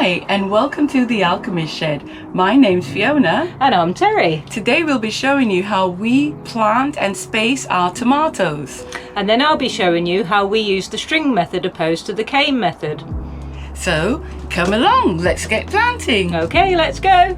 Hi, and welcome to the Alchemist Shed. My name's Fiona. And I'm Terry. Today we'll be showing you how we plant and space our tomatoes. And then I'll be showing you how we use the string method opposed to the cane method. So, come along, let's get planting. Okay, let's go.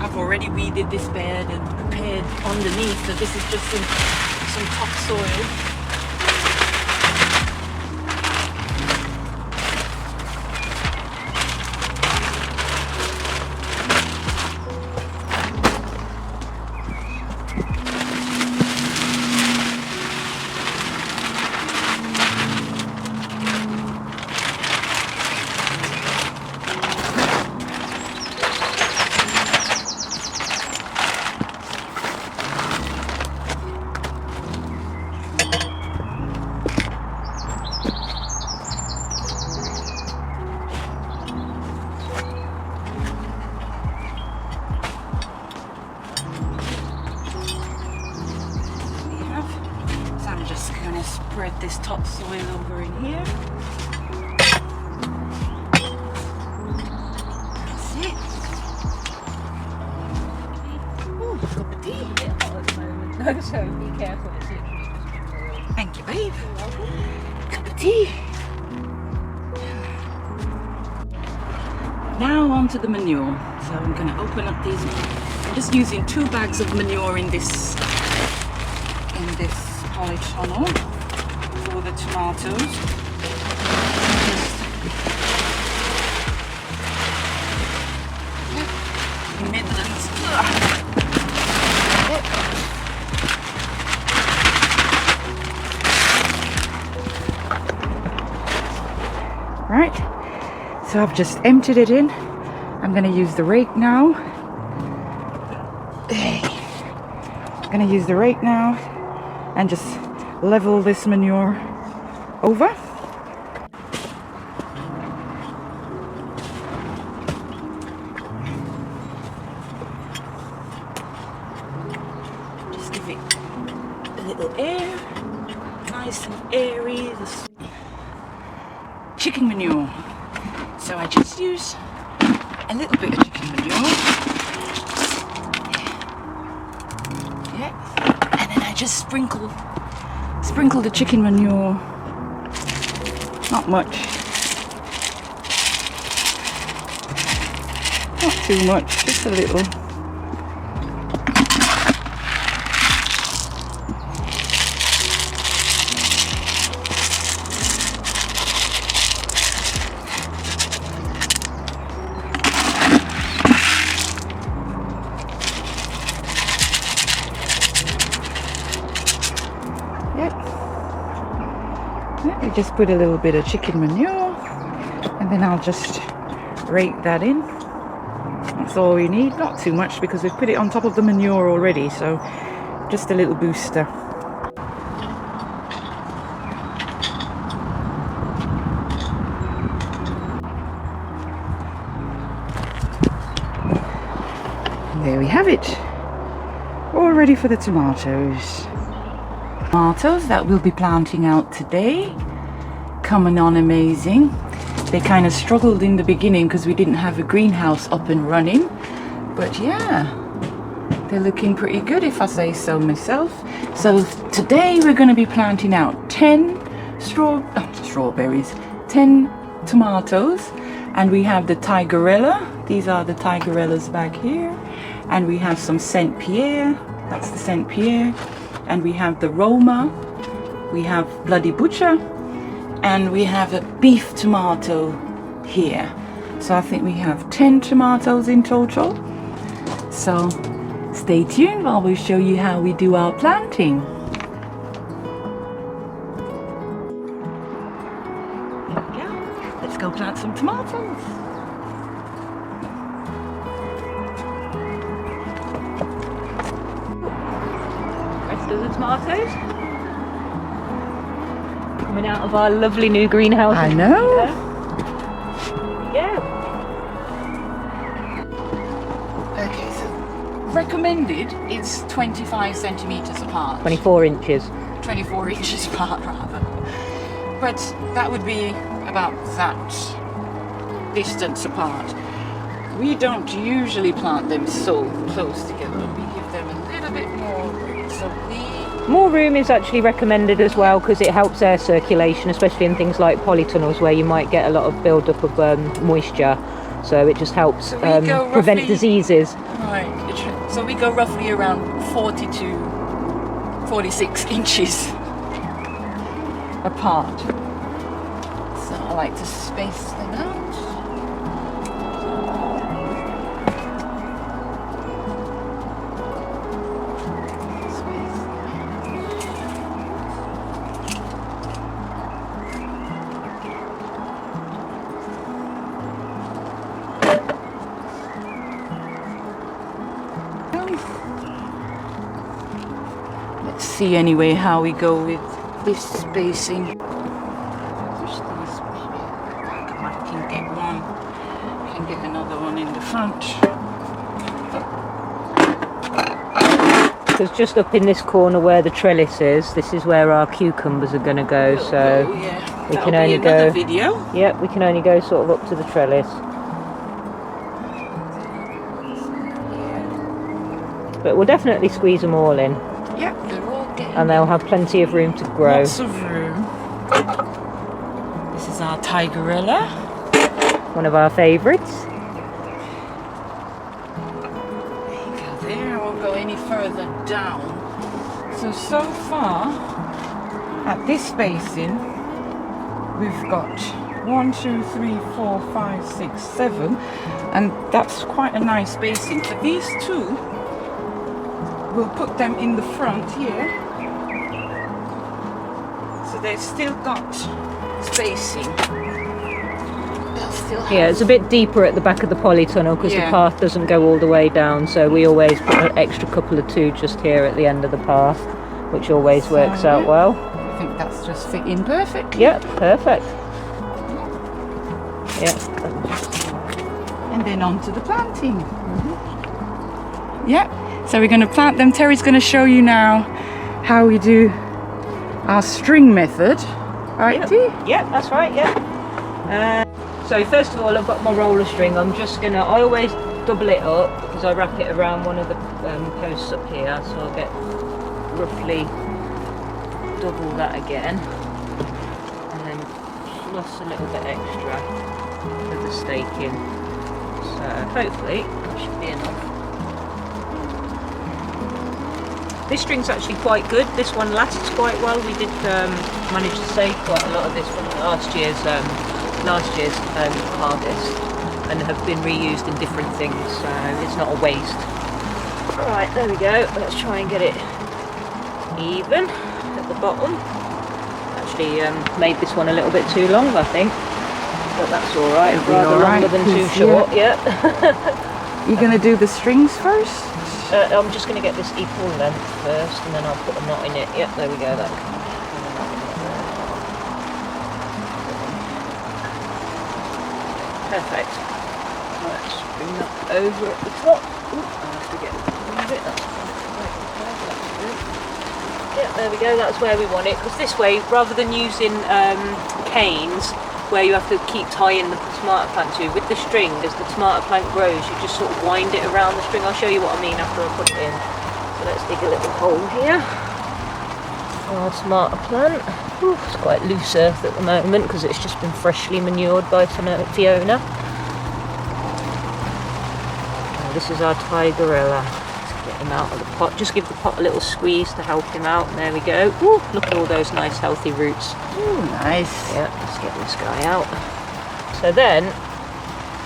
I've already weeded this bed and prepared underneath, so this is just some topsoil. Spread this topsoil over in here. That's it. Ooh, cup of tea. A bit hot at the moment, so be careful. It's literally just oil. Thank you, babe. You're welcome. Cup of tea. Now onto the manure. So I'm going to open up these. I'm just using 2 bags of manure in this polytunnel for the tomatoes. Midlands. Right, so I've just emptied it in. I'm going to use the rake now. I'm going to use the rake now and just level this manure over. Just give it a little air, nice and airy. This chicken manure. So I just use a little bit of chicken manure. Yeah. And then I just sprinkle the chicken manure. Not much. Not too much, just a little. We just put a little bit of chicken manure and then I'll just rake that in. That's all we need, not too much because we've put it on top of the manure already, so just a little booster. And there we have it, all ready for the tomatoes. Tomatoes that we'll be planting out today, coming on amazing. They kind of struggled in the beginning because we didn't have a greenhouse up and running, but yeah, they're looking pretty good if I say so myself. So today we're going to be planting out 10 strawberries, 10 tomatoes, and we have the Tigerella. These are the Tigerellas back here, and we have some Saint Pierre. That's the Saint Pierre. And we have the Roma, we have Bloody Butcher, and we have a beef tomato here. So I think we have 10 tomatoes in total. So stay tuned while we show you how we do our planting. There we go. Let's go plant some tomatoes. The tomatoes coming out of our lovely new greenhouse. I know. Yeah. Okay, so recommended is 25 centimeters apart. 24 inches. 24 inches apart rather. but that would be about that distance apart. We don't usually plant them so close together. We give them a little bit more room. So more room is actually recommended as well because it helps air circulation, especially in things like polytunnels where you might get a lot of build-up of moisture. So it just helps prevent diseases. Right. So we go roughly around 40 to 46 inches apart. So I like to space them out. Let's see anyway how we go with this spacing. I can get one, can get another one in the front. Because just up in this corner where the trellis is, this is where our cucumbers are going to go. So we can only go. Video. Yep, we can only go sort of up to the trellis. But we'll definitely squeeze them all in. Yep, they're all getting. And they'll have plenty of room to grow. Lots of room. This is our tigerella. One of our favourites. There you go, there. I won't go any further down. So far, at this spacing, we've got 1, 2, 3, 4, 5, 6, 7. And that's quite a nice spacing. For these two, we'll put them in the front here, so they've still got spacing. They'll still have. Yeah, it's a bit deeper at the back of the polytunnel because the path doesn't go all the way down, so we always put an extra couple of two just here at the end of the path, which always works out well. I think that's just fit in perfectly. Yep, perfect. Yep. And then on to the planting. Yep. So we're going to plant them. Terry's going to show you now how we do our string method. Right, Dee? Yep, that's right, yep. So first of all, I've got my roller string. I'm just going to, I always double it up because I wrap it around one of the posts up here. So I'll get roughly double that again. And then plus a little bit extra for the staking. So hopefully that should be enough. This string's actually quite good. This one lasts quite well. We did manage to save quite a lot of this from last year's harvest, and have been reused in different things, so it's not a waste. Right, there we go. Let's try and get it even at the bottom. Actually made this one a little bit too long, I think, but that's all right. Rather longer than too short. Yeah. You're going to do the strings first? I'm just going to get this equal length first, and then I'll put a knot in it. Yep, there we go. That. Perfect. Let's bring that over at the top. Ooh, I have to get rid of it. That's good. Yeah, there we go. That's where we want it. Because this way, rather than using canes, where you have to keep tying the tomato plant to, with the string, as the tomato plant grows, you just sort of wind it around the string. I'll show you what I mean after I put it in. So let's dig a little hole here. Our tomato plant. Ooh, it's quite loose earth at the moment because it's just been freshly manured by Fiona. And this is our tigerella. Let's get him out of the pot. Just give the pot a little squeeze to help him out. And there we go. Ooh, look at all those nice healthy roots. Ooh, nice. Yeah, let's get this guy out. So then,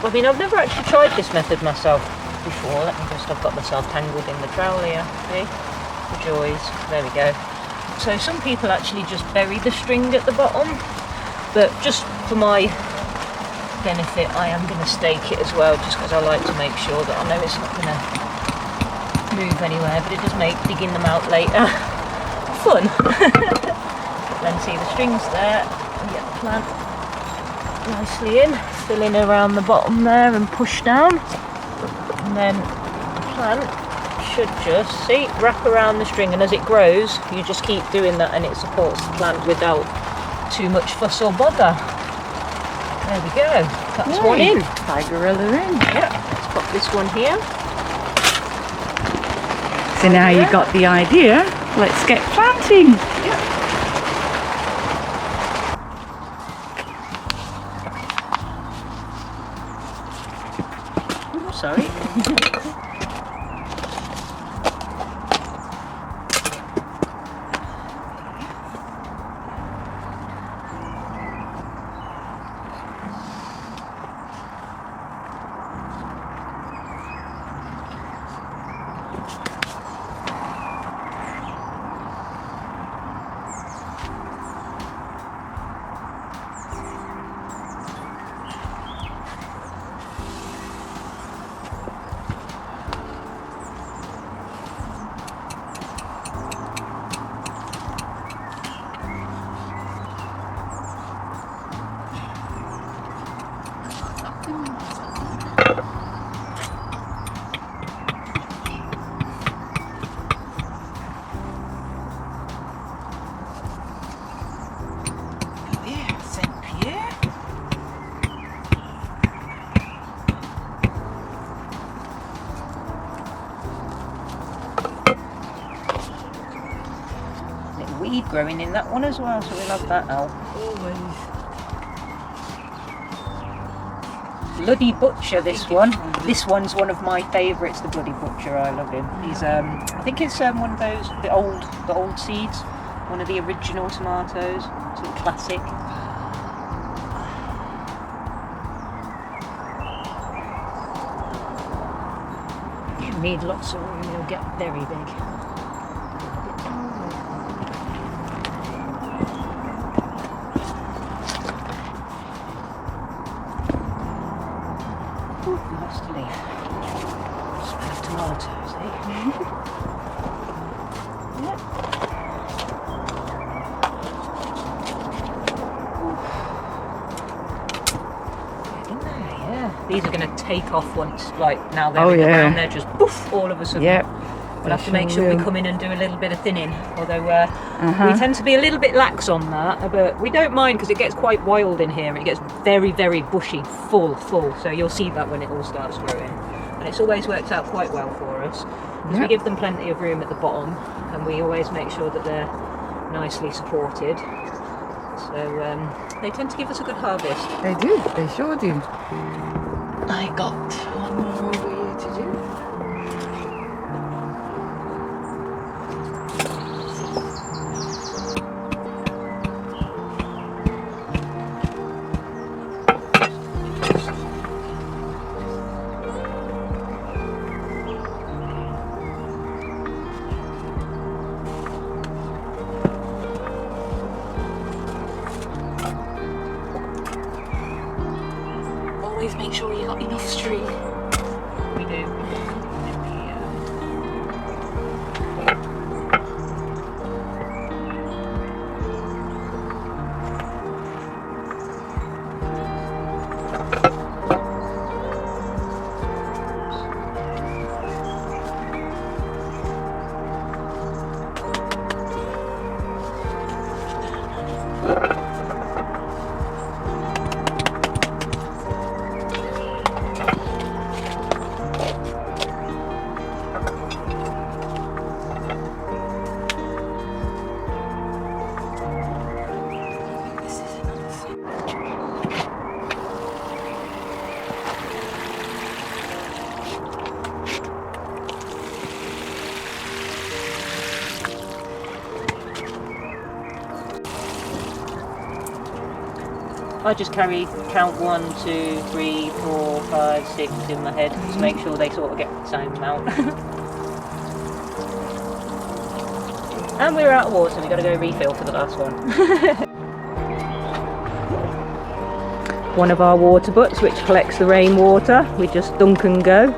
I mean, I've never actually tried this method myself before. I've got myself tangled in the trowel here. See? The joys. There we go. So some people actually just bury the string at the bottom, but just for my benefit, I am going to stake it as well, just because I like to make sure that I know it's not going to move anywhere, but it does make digging them out later fun. Then see the strings there, and get the plant nicely in, fill in around the bottom there and push down, and then the plant should just, see, wrap around the string, and as it grows you just keep doing that and it supports the plant without too much fuss or bother. There we go. That's one in. Tigerella in. Yep. Let's pop this one here. So now you got the idea. Let's get planting. Yep. Oh, sorry. Weed growing in that one as well, so we'll have that out. Always. Bloody Butcher, this one. This one's one of my favourites, the Bloody Butcher. I love him. He's I think it's one of those the old seeds, one of the original tomatoes. Sort of classic. You need lots of room, it'll get very big. Nice to leave. Smell of tomatoes, eh? Yep. Get in there, yeah. These are going to take off once, like now they're in the ground, they're just poof, all of a sudden. Yep. We'll have to make sure we come in and do a little bit of thinning, although we tend to be a little bit lax on that, but we don't mind because it gets quite wild in here. It gets very, very bushy, full, so you'll see that when it all starts growing. And it's always worked out quite well for us, because we give them plenty of room at the bottom, and we always make sure that they're nicely supported. So they tend to give us a good harvest. They do, they sure do. I got one more over here to do. Always make sure you got enough stream. We do. I just count 1, 2, 3, 4, 5, 6 in my head to make sure they sort of get the same amount. And we're out of water, so we've got to go refill for the last one. One of our water butts which collects the rainwater, we just dunk and go.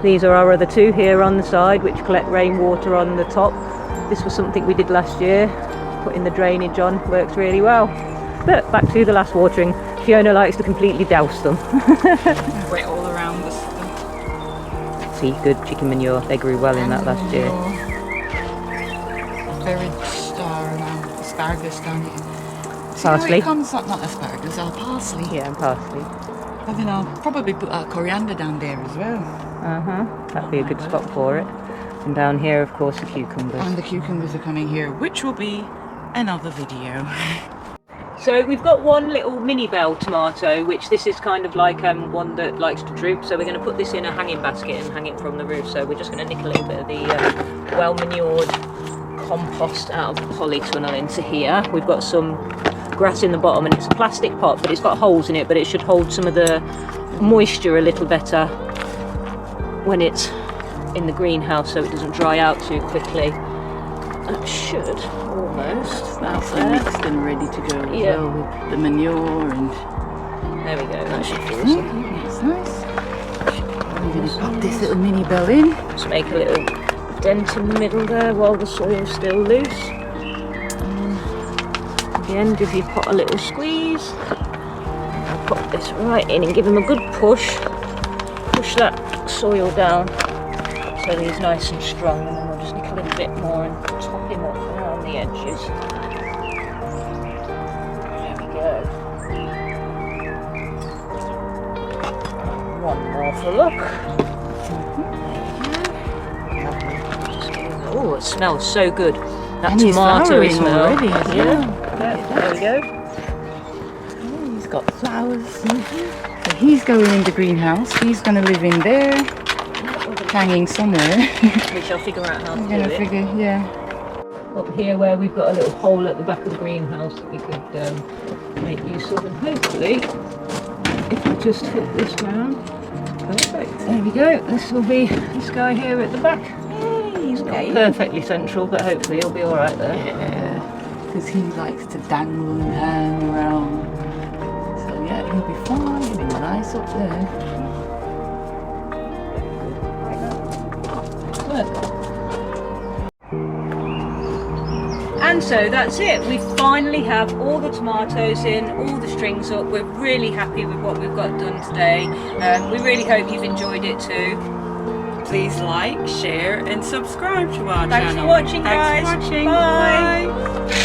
These are our other two here on the side which collect rainwater on the top. This was something we did last year, putting the drainage on, works really well. But back to the last watering, Fiona likes to completely douse them. Wet all around the system. See, good chicken manure, they grew well in that last year. Very star amount of asparagus down here. Parsley. It comes up, not asparagus, parsley. Yeah, and parsley. I think I'll probably put coriander down there as well. That'd be a good spot for it. And down here, of course, the cucumbers. And the cucumbers are coming here, which will be another video. So we've got one little mini bell tomato, which this is kind of like one that likes to droop. So we're going to put this in a hanging basket and hang it from the roof. So we're just going to nick a little bit of the well-manured compost out of the polytunnel into here. We've got some grass in the bottom, and it's a plastic pot, but it's got holes in it, but it should hold some of the moisture a little better when it's in the greenhouse, so it doesn't dry out too quickly. That should almost. That's mixed and ready to go as well with the manure, and there we go. That should feel that's nice. I'm going to pop this little mini bell in. Just make a little dent in the middle there while the soil's still loose. At the end, if you put a little squeeze, I'll pop this right in and give him a good push. Push that soil down so that he's nice and strong, and then we'll just nick a little bit more and top him up around the edges. There we go. One more for luck. Oh, it smells so good. That and tomato he's smell. already as well. Yeah, there we go. Oh, he's got flowers. So he's going in the greenhouse. He's going to live in there, hanging somewhere. We shall figure out how to do We're it. figure, yeah. Up here where we've got a little hole at the back of the greenhouse that we could make use of, and hopefully, if I just flip this round, perfect. There we go. This will be this guy here at the back. He's not perfectly central, but hopefully he'll be all right there. Yeah, because he likes to dangle and hang around. So yeah, he'll be fine. He'll be nice up there. And so that's it. We finally have all the tomatoes in, all the strings up. We're really happy with what we've got done today. We really hope you've enjoyed it too. Please like, share and subscribe to our channel. Thanks for watching, guys. Thanks for watching. Bye. Bye.